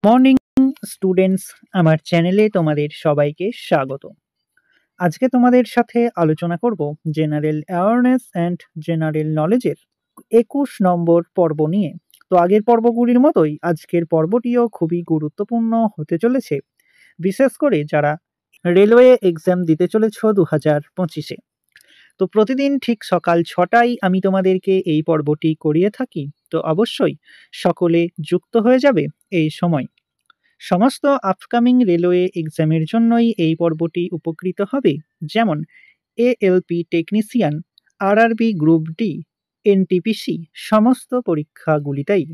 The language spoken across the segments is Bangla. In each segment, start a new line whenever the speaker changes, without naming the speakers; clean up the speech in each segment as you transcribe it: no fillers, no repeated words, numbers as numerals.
মর্নিং স্টুডেন্টস, আমার চ্যানেলে তোমাদের সবাইকে স্বাগত। আজকে তোমাদের সাথে আলোচনা করব জেনারেল অ্যাওয়ারনেস অ্যান্ড জেনারেল নলেজের 21 নম্বর পর্ব নিয়ে। তো আগের পর্বগুলির মতোই আজকের পর্বটিও খুবই গুরুত্বপূর্ণ হতে চলেছে, বিশেষ করে যারা রেলওয়ে এক্সাম দিতে চলেছ 2025-এ। তো প্রতিদিন ঠিক সকাল 6টায় আমি তোমাদেরকে এই পর্বটি করিয়ে থাকি, তো অবশ্যই সকলে যুক্ত হয়ে যাবে এই সময়। সমস্ত আপকামিং রেলওয়ে এক্সামের জন্যই এই পর্বটি উপকৃত হবে, যেমন ALP technician, RRB group D, NTPC সমস্ত পরীক্ষাগুলিতেই।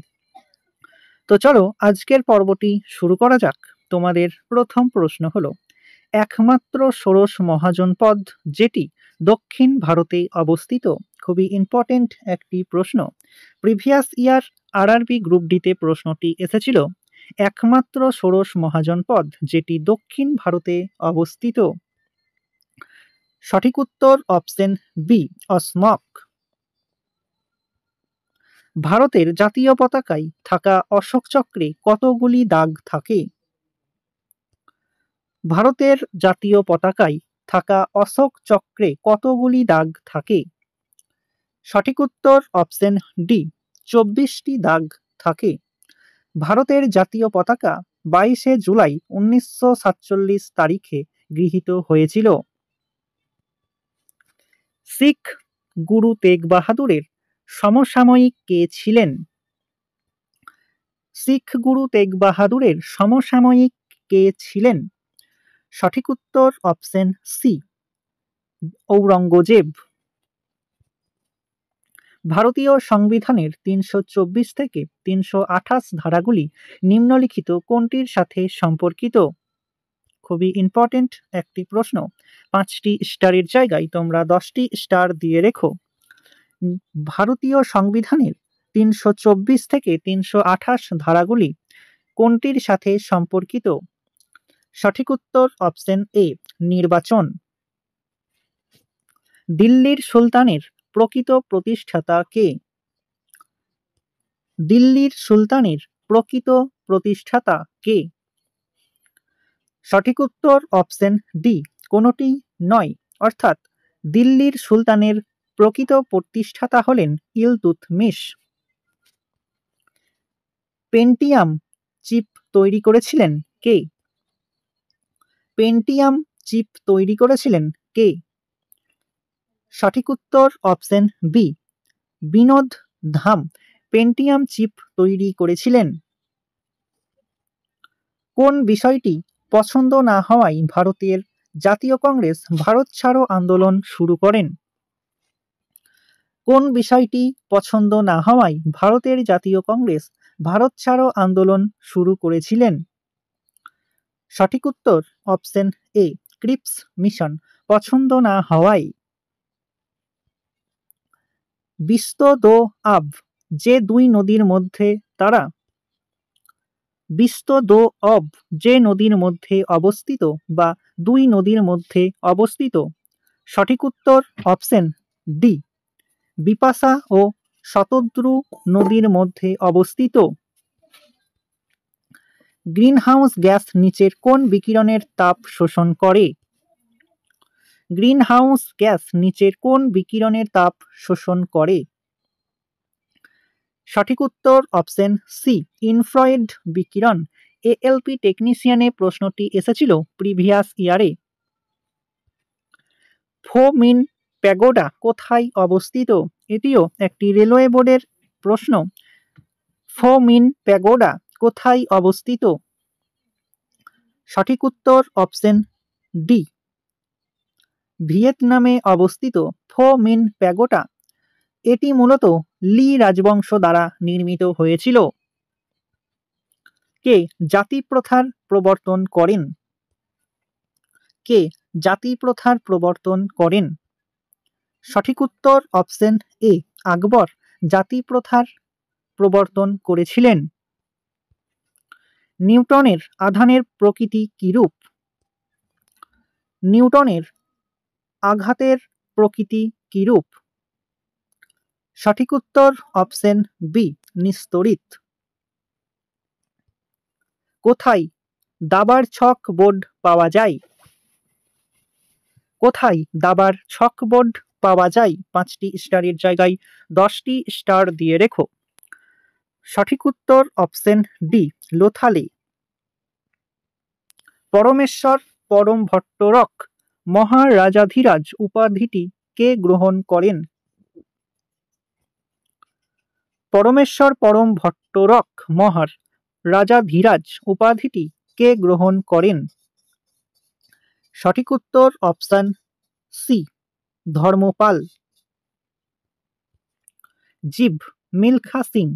তো চলো আজকের পর্বটি শুরু করা যাক। তোমাদের প্রথম প্রশ্ন হলো, একমাত্র ষোড়শ মহাজনপদ যেটি দক্ষিণ ভারতে অবস্থিত। খুবই ইম্পর্টেন্ট একটি প্রশ্ন। প্রিভিয়াস ইয়ার আরআরবি গ্রুপ ডিতে প্রশ্নটি এসেছিল, একমাত্র ষোড়শ মহাজনপদ যেটি দক্ষিণ ভারতে অবস্থিত। সঠিক উত্তর অপশন বি, অসমক। ভারতের জাতীয় পতাকায় থাকা অশোক চক্রে কতগুলি দাগ থাকে? ভারতের জাতীয় পতাকায় থাকা অশোক চক্রে কতগুলি দাগ থাকে? সঠিক উত্তর অপশন ডি, 24টি দাগ থাকে। ভারতের জাতীয় পতাকা 22শে জুলাই 1947 তারিখে গৃহীত হয়েছিল। শিখ গুরু তেগ বাহাদুরের সমসাময়িক কে ছিলেন? শিখ গুরু তেগ বাহাদুরের সমসাময়িক কে ছিলেন? সঠিক উত্তর অপশন সি, ঔরঙ্গজেব। ভারতীয় সংবিধানের 324 থেকে 328 ধারাগুলি নিম্নলিখিত কোনটির সাথে সম্পর্কিত? খুবই ইম্পর্টেন্ট একটি প্রশ্ন। 5টি স্টারের জায়গায় তোমরা 10টি স্টার দিয়ে রেখো। ভারতীয় সংবিধানের 324 থেকে 328 ধারাগুলি কোনটির সাথে সম্পর্কিত? সঠিক উত্তর অপশন এ, নির্বাচন। দিল্লির সুলতানের প্রকৃত প্রতিষ্ঠাতা কে? দিল্লির সুলতানের প্রকৃত প্রতিষ্ঠাতা কে? সঠিক উত্তর অপশন ডি, কোনোটি নয়। অর্থাৎ দিল্লির সুলতানের প্রকৃত প্রতিষ্ঠাতা হলেন ইলতুৎমিশ। পেন্টিয়াম চিপ তৈরি করেছিলেন কে? পেন্টিয়াম চিপ তৈরি করেছিলেন কে? সঠিক উত্তর অপশন বি, বিনোদ ধাম পেন্টিয়াম চিপ তৈরি করেছিলেন। কোন বিষয়টি পছন্দ না হওয়ায় ভারতের জাতীয় কংগ্রেস ভারত ছাড়ো আন্দোলন শুরু করেন? কোন বিষয়টি পছন্দ না হওয়ায় ভারতের জাতীয় কংগ্রেস ভারত ছাড়ো আন্দোলন শুরু করেছিলেন? সঠিক উত্তর অপশন এ, ক্রিপস মিশন পছন্দ না হওয়ায়। বিস্ত দো আব যে দুই নদীর মধ্যে তারা? বিস্ত দো অব যে নদীর মধ্যে অবস্থিত বা দুই নদীর মধ্যে অবস্থিত। সঠিক উত্তর অপশন ডি, বিপাশা ও শতদ্রু নদীর মধ্যে অবস্থিত। গ্রিনহাউস গ্যাস নিচের কোন বিকিরণের তাপ শোষণ করে? গ্রিনহাউস গ্যাস নিচের কোন বিকিরণের তাপ শোষণ করে? সঠিক উত্তর অপশন সি, ইনফ্রারেড বিকিরণ। এএলপি টেকনিশিয়ানে প্রশ্নটি এসেছিল প্রিভিয়াস ইয়ারে। ফো মিন প্যাগোডা কোথায় অবস্থিত? এটিও একটি রেলওয়ে বোর্ডের প্রশ্ন। ফো মিন প্যাগোডা কোথায় অবস্থিত? সঠিক উত্তর অপশন ডি, ভিয়েতনামে অবস্থিত ফো মিন প্যাগোডা। এটি মূলত লি রাজবংশ দ্বারা নির্মিত হয়েছিল। কে জাতি প্রথার প্রবর্তন করেন? কে জাতি প্রথার প্রবর্তন করেন? সঠিক উত্তর অপশন এ, আকবর জাতি প্রথার প্রবর্তন করেছিলেন। নিউটনের আধানের প্রকৃতি কিরূপ? নিউটনের আঘাতের প্রকৃতি কিরূপ? সঠিক উত্তর অপশন বি, নিস্তড়িত। কোথায় দাবার ছক বোর্ড পাওয়া যায়? কোথায় দাবার ছক বোর্ড পাওয়া যায়? 5টি স্টারের জায়গায় 10টি স্টার দিয়ে রেখো। সঠিক উত্তর অপশন ডি, লোথালে। পরমেশ্বর পরম ভট্টরক মহারাজাধিরাজ উপাধিটি কে গ্রহণ করেন? পরমেশ্বর পরম ভট্টরক মহারাজাধিরাজ উপাধিটি কে গ্রহণ করেন? সঠিক উত্তর অপশন সি, ধর্মপাল। জীব মিলখা সিং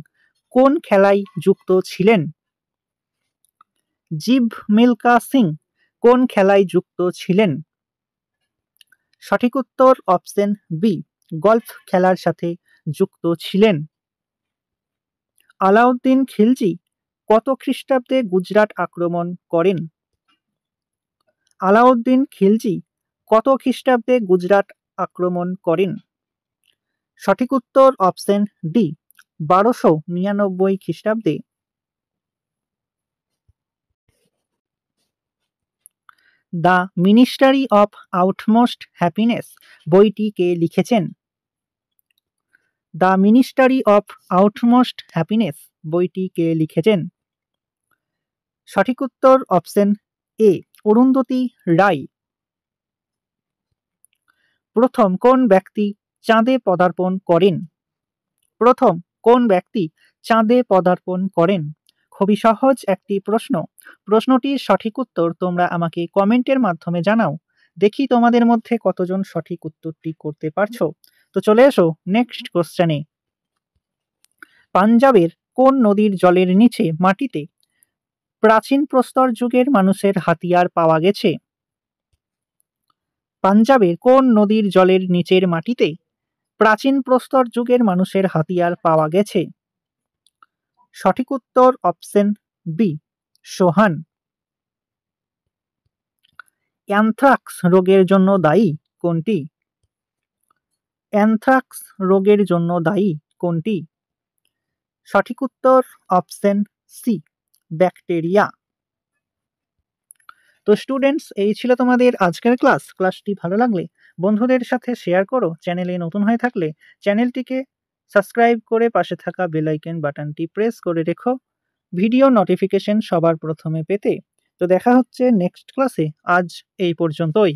কোন খেলায় যুক্ত ছিলেন? জীব মিলখা সিং কোন খেলায় যুক্ত ছিলেন? সঠিক উত্তর অপশন বি, গলফ খেলার সাথে যুক্ত ছিলেন। আলাউদ্দিন খিলজি কত খ্রিস্টাব্দে গুজরাট আক্রমণ করেন? আলাউদ্দিন খিলজি কত খ্রিস্টাব্দে গুজরাট আক্রমণ করেন? সঠিক উত্তর অপশন ডি, 1299 খ্রিস্টাব্দে। দ্য মিনিস্ট্রি অফ আউটমোস্ট হ্যাপিনেস বইটি কে লিখেছেন? দ্য মিনিস্ট্রি অফ আউটমোস্ট হ্যাপিনেস বইটি কে লিখেছেন? সঠিক উত্তর অপশন এ, অরুন্ধতী রায়। প্রথম কোন ব্যক্তি চাঁদে পদার্পণ করেন? প্রথম কোন ব্যক্তি চাঁদে পদার্পণ করেন? খুবই সহজ একটি প্রশ্ন। প্রশ্নটির সঠিক উত্তর তোমরা আমাকে কমেন্টের মাধ্যমে জানাও। দেখি তোমাদের মধ্যে কতজন সঠিক উত্তরটি করতে পারছো। তো চলে এসো নেক্সট কোশ্চেনে। পাঞ্জাবের কোন নদীর জলের নিচে মাটিতে প্রাচীন প্রস্তর যুগের মানুষের হাতিয়ার পাওয়া গেছে? পাঞ্জাবের কোন নদীর জলের নিচের মাটিতে প্রাচীন প্রস্তর যুগের মানুষের হাতিয়ার পাওয়া গেছে? সঠিক উত্তর অপশন বি, সোহান। অ্যানথ্রাক্স রোগের জন্য দায়ী কোনটি? অ্যানথ্রাক্স রোগের জন্য দায়ী কোনটি? সঠিক উত্তর অপশন সি, ব্যাকটেরিয়া। তো স্টুডেন্টস, এই ছিল তোমাদের আজকের ক্লাস। ক্লাসটি ভালো লাগলে বন্ধুদের সাথে শেয়ার করো। চ্যানেলে নতুন হয়ে থাকলে চ্যানেলটিকে সাবস্ক্রাইব করে পাশে থাকা বেল আইকন বাটনটি প্রেস করে রেখো ভিডিও নোটিফিকেশন সবার প্রথমে পেতে। তো দেখা হচ্ছে নেক্সট ক্লাসে। আজ এই পর্যন্তই।